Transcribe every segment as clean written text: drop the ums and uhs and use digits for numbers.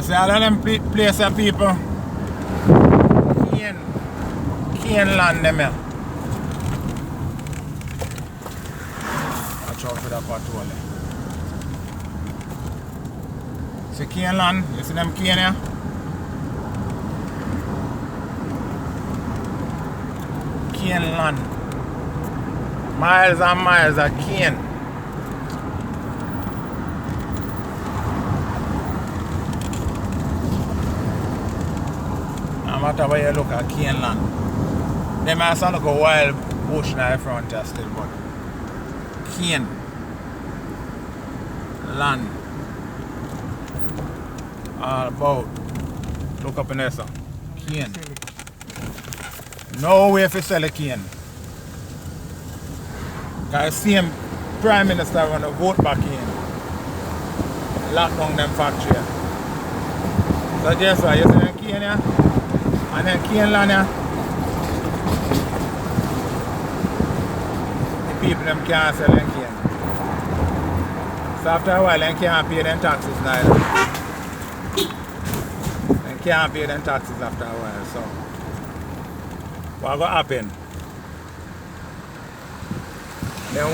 see all of them place of people. Cane land them here. Watch out for that pothole. See cane land? You see them cane here? Cane land. Miles and miles of cane. No matter where you look at cane land. They might sound like a wild bush now in front of still, but cane land all about. Look up in there, sir. Cane. No way for sell a cane. Because same Prime Minister want to vote back in. Lock down them factory. So just why you see them cane here? And then cane land here. The people them can't sell them cane. So after a while they can't pay them taxes now. They can't pay them taxes after a while. So what will happen? Then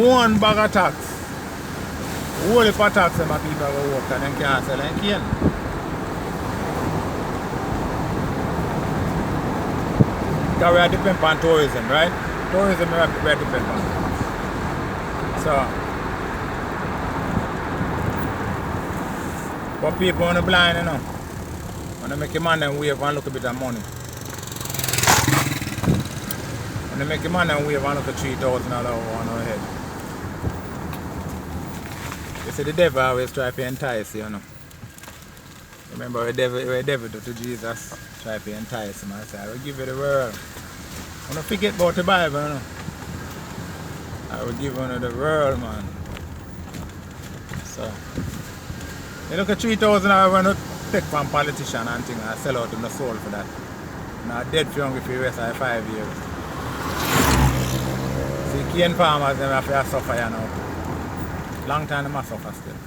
one bag of tax. Whole heap of tax and my people will work and then can't sell them cane. Because we depend on tourism, right? Tourism we depend on. So, but people on the blind, you know. When they make a man and wave and look a bit of money. When they make a man and wave and look at $3,000 on our head. You see, the devil always try to entice you, you know. Remember, the devil to Jesus try to entice him. I say, I will give you the world. I don't forget about the Bible, you know. I will give you the world, man. So, you look at $3,000 when you take from politician and things and sell out in the soul for that. Now, dead for hungry for the rest of 5 years. See, cane farmers, they have to suffer, you know. Long time they must suffer still.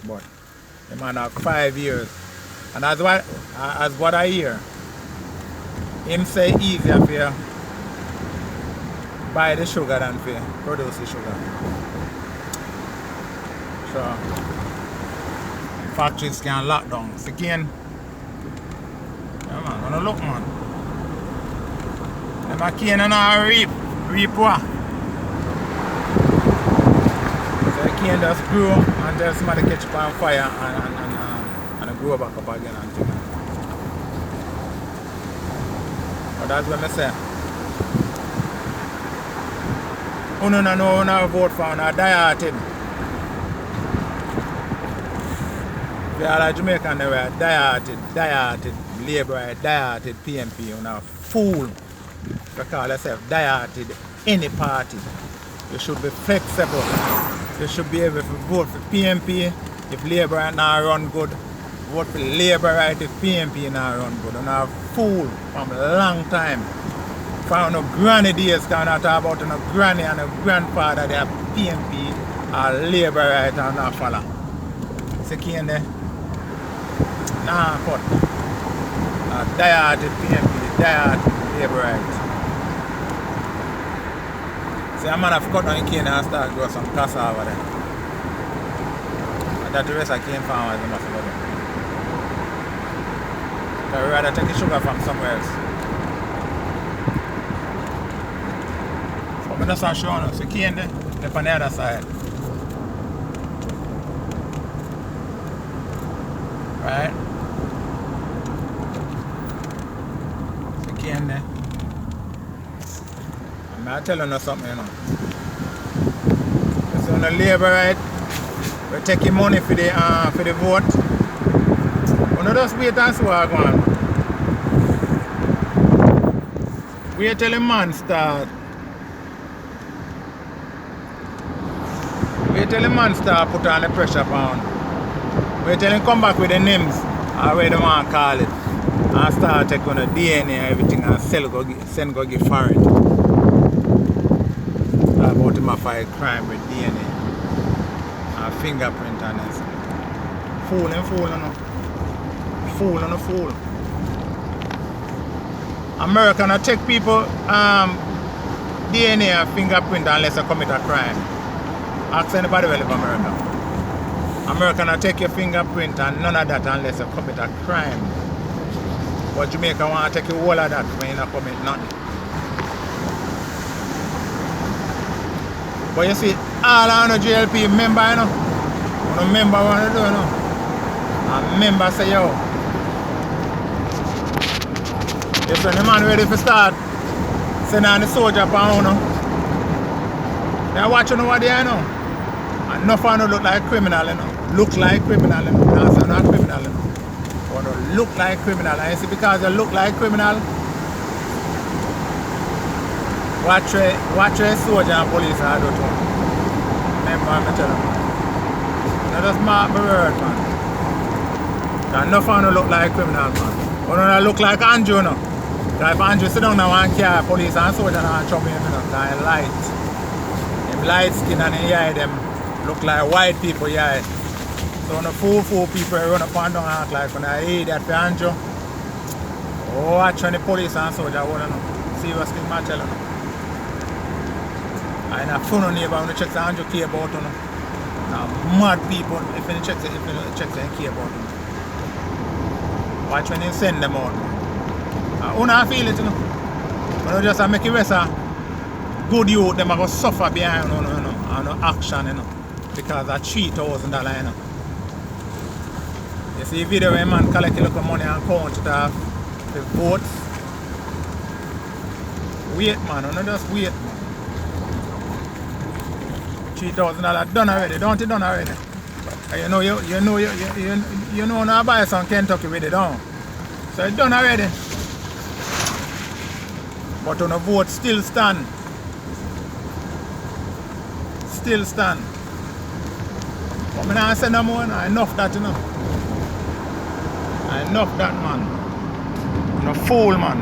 But, the man have 5 years. And as what I hear, him say easier for you buy the sugar than for produce the sugar. So, factories can lock down. So again, yeah man, wanna look man. Them a cane and a reap what? So the cane just grow until somebody catch up on fire and grow back up again and things. But that's what I say. Who no vote for no die-hearted. They are like Jamaican, they were die-hearted labor, die-hearted PMP, you know, fool. They call themselves die-hearted any party. You should be flexible. You should be able to vote for PMP if labor not run good. Vote for labor right if PMP not run good. And a fool from a long time. From no granny days, can I talk about no granny and a grandfather, they have PMP or labor right and not follow. See cane there? Nah, cut. Die-hearted PMP, die-hearted labor right. See, a man have cut on the cane and start grow some cassava there. And that the rest of cane farmers they must love it. I'd rather take the sugar from somewhere else. But I'm just showing us the cane there, they're on the other side. Right? The cane there. I'm telling you something, you know. So on the labor right, we're taking money for the vote. We don't just wait and see what going on. Wait till the man start. Wait till the man start put on the pressure on. Wait till him come back with the names or where they want to call it. And start taking on the DNA and everything and send go give foreign. About him fight crime with DNA and fingerprint and everything. Fool and fool, you know. Fool and a fool. America not take people DNA and fingerprint unless they commit a crime. Ask anybody who live in America. America not take your fingerprint and none of that unless you commit a crime. But Jamaica want to take you all of that when you not commit nothing. But you see, all on the GLP member, you know. When a member want to do, you know. A member say, yo. Yes, when the man ready to start sending on the soldier upon you know. They're watching over there, you know. And enough of them look like criminal, you know. Look like criminal, you know. No, so not criminal, you know. But they look like criminal. And you see, because they look like criminal, watch a soldier and police are do to them. Remember, I'm telling you. Now just mark my word, man. And enough of them look like criminal, man. But they look like Andrew, you know. If Andrew sit down in one car, police and soldier and trouble him, you know. Because he's light. Him light skin and his eye, them look like white people, yeah. So when the fool people run up and down and act like when I hear that for Andrew. Oh, watch when the police and soldier hold on. Serious thing, I tell you. And a phone neighbor when you check the Andrew care about you. Now, mad people if you check them care about you. Watch when you send them out. You don't feel it, you know. When you just make it rest good youth, them are going to suffer behind you know, and no action, you know. Because of $3,000, you know. You see a video where a man collect a little money and count it off the votes. Wait, man, you just wait, man. $3,000 done already, don't it done already? You know now buy some Kentucky with it, don't? So it's done already. But on the vote still stand. Still stand. But I don't say no more, no. Enough that, you know. Enough that, man. No fool, man.